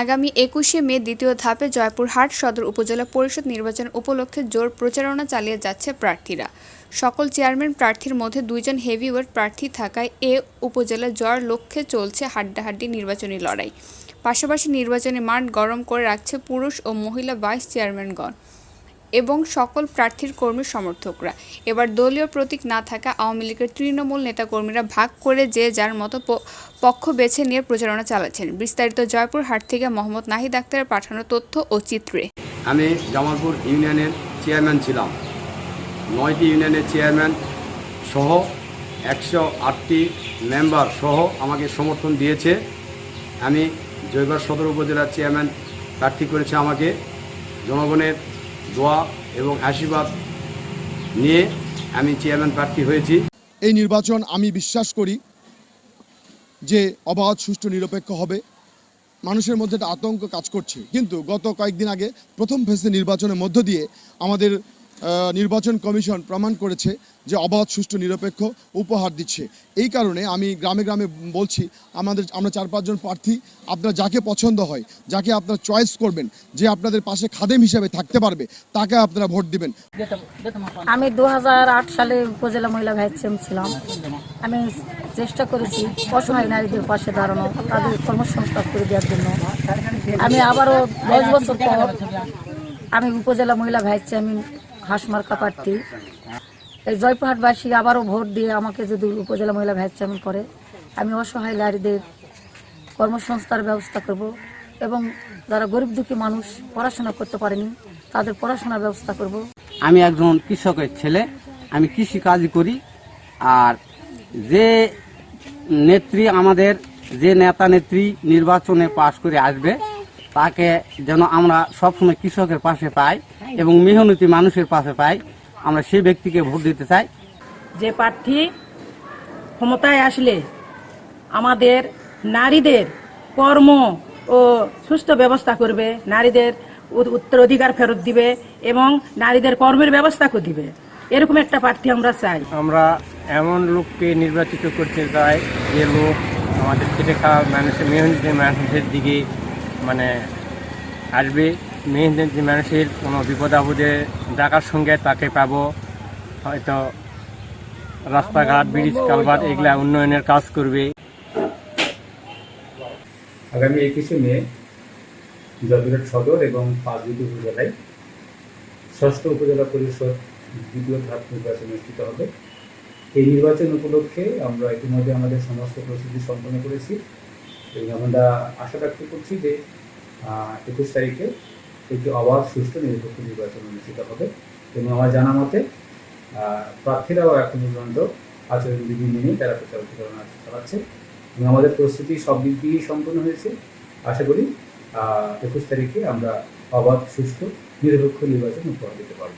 আগামী ২১শে মে দ্বিতীয় ধাপে জয়পুরহাট সদর উপজেলা পরিষদ নির্বাচন উপলক্ষে জোর প্রচারণা চালিয়ে যাচ্ছে প্রার্থীরা। সকল চেয়ারম্যান প্রার্থীর মধ্যে ২ জন হেভিওয়েট প্রার্থী থাকায় এ উপজেলায় জয়ের লক্ষ্যে চলছে হাড্ডাহাড্ডি নির্বাচনী লড়াই। পাশাপাশি নির্বাচনী মাঠ গরম করে রাখছে পুরুষ ও মহিলা ভাইস চেয়ারম্যানগণ এবং সকল প্রার্থীর কর্মী সমর্থকরা। এবার দলীয় প্রতীক না থাকা আওয়ামী লীগের তৃণমূল নেতাকর্মীরা ভাগ করে যে যার মতো পক্ষ বেছে নিয়ে প্রচারণা চালাচ্ছেন। বিস্তারিত জয়পুরহাট থেকে মোহাম্মদ নাহিদ আক্তারের পাঠানো তথ্য ও চিত্রে। আমি জামালপুর ইউনিয়নের চেয়ারম্যান ছিলাম। ৯টি ইউনিয়নের চেয়ারম্যান সহ ১০৮টি মেম্বার সহ আমাকে সমর্থন দিয়েছে। আমি জয়পুরহাট সদর উপজেলার চেয়ারম্যান প্রার্থী করেছে আমাকে। জনগণের দোয়া এবং আশীর্বাদ নিয়ে আমি চেয়ারম্যান প্রার্থী হয়েছি। এই নির্বাচন আমি বিশ্বাস করি যে অবাধ, সুষ্ঠু, নিরপেক্ষ হবে। মানুষের মধ্যে একটা আতঙ্ক কাজ করছে, কিন্তু গত কয়েকদিন আগে প্রথম ফেজে নির্বাচনের মধ্য দিয়ে আমাদের নির্বাচন কমিশন প্রমাণ করেছে যে অবাধ, সুষ্ঠু, নিরপেক্ষ উপহার দিচ্ছে। এই কারণে আমি গ্রামে গ্রামে বলছি, আমরা ৪-৫ জন প্রার্থী, আপনার যাকে পছন্দ হয়, যাকে আপনারা চয়েস করবেন, যে আপনাদের পাশে খাদেম হিসেবে থাকতে পারবে, তাকে আপনারা ভোট দিবেন। আমি ২০০৮ সালে উপজেলা মহিলা ভাইস চেয়ারম্যান ছিলাম। আমি চেষ্টা করেছি অসহায় নারীদের পাশে দাঁড়ানো, তাদের কর্মসংস্থান করে দেওয়ার জন্য। আমি আবারও ১০ বছর পর আমি উপজেলা মহিলা ভাইস চেয়ারম্যান হাঁসমার্কা প্রার্থী। এই জয়পুরহাটবাসী আবারও ভোট দিয়ে আমাকে যদি উপজেলা মহিলা ভাইস চেয়ারম্যান করে, আমি অসহায় নারীদের কর্মসংস্থার ব্যবস্থা করব এবং যারা গরিব দুঃখী মানুষ পড়াশোনা করতে পারেনি তাদের পড়াশোনার ব্যবস্থা করব। আমি একজন কৃষকের ছেলে, আমি কৃষিকাজই করি। আর যে নেত্রী আমাদের, যে নেতা নেত্রী নির্বাচনে পাশ করে আসবে, তাকে যেন আমরা সবসময় কৃষকের পাশে পাই এবং মেহনতি মানুষের পাশে পাই, আমরা সেই ব্যক্তিকে ভোট দিতে চাই। যে প্রার্থী ক্ষমতায় আসলে আমাদের নারীদের কর্ম ও সুস্থ ব্যবস্থা করবে, নারীদের উত্তরাধিকার ফেরত দিবে এবং নারীদের কর্মের ব্যবস্থা করে দিবে, এরকম একটা প্রার্থী আমরা চাই। আমরা এমন লোককে নির্বাচিত করতে চাই যে লোক আমাদের খেটে খাওয়া মানুষের, মেহনতি মানুষের দিকে আসবে। মেহনতি মানুষের কোনো বিপদ আপদে ডাকার সঙ্গে তাকে পাবো। হয়তো রাস্তাঘাট, ব্রিজ, কালভার্ট এগুলা উন্নয়নের কাজ করবে। আগামী ২১শে মে জয়পুরহাট সদর এবং ৫ উপজেলায় ষষ্ঠ উপজেলা পরিষদ দ্বিতীয় ধাপ নির্বাচন অনুষ্ঠিত হবে। এই নির্বাচন উপলক্ষে আমরা ইতিমধ্যে আমাদের সমস্ত প্রস্তুতি সম্পন্ন করেছি এবং আমরা আশা ব্যক্ত করছি যে ২১ তারিখে একটি অবাধ, সুষ্ঠু, নিরপেক্ষ নির্বাচন অনুষ্ঠিত হবে এবং আমার জানা মতে প্রার্থীরাও এখন পর্যন্ত আচরণবিধি মেনে তারা প্রচারণা চালাচ্ছে এবং আমাদের প্রস্তুতি সব দিক দিয়েই সম্পন্ন হয়েছে। আশা করি ২১ তারিখে আমরা অবাধ, সুষ্ঠু, নিরপেক্ষ নির্বাচন উপহার দিতে পারব।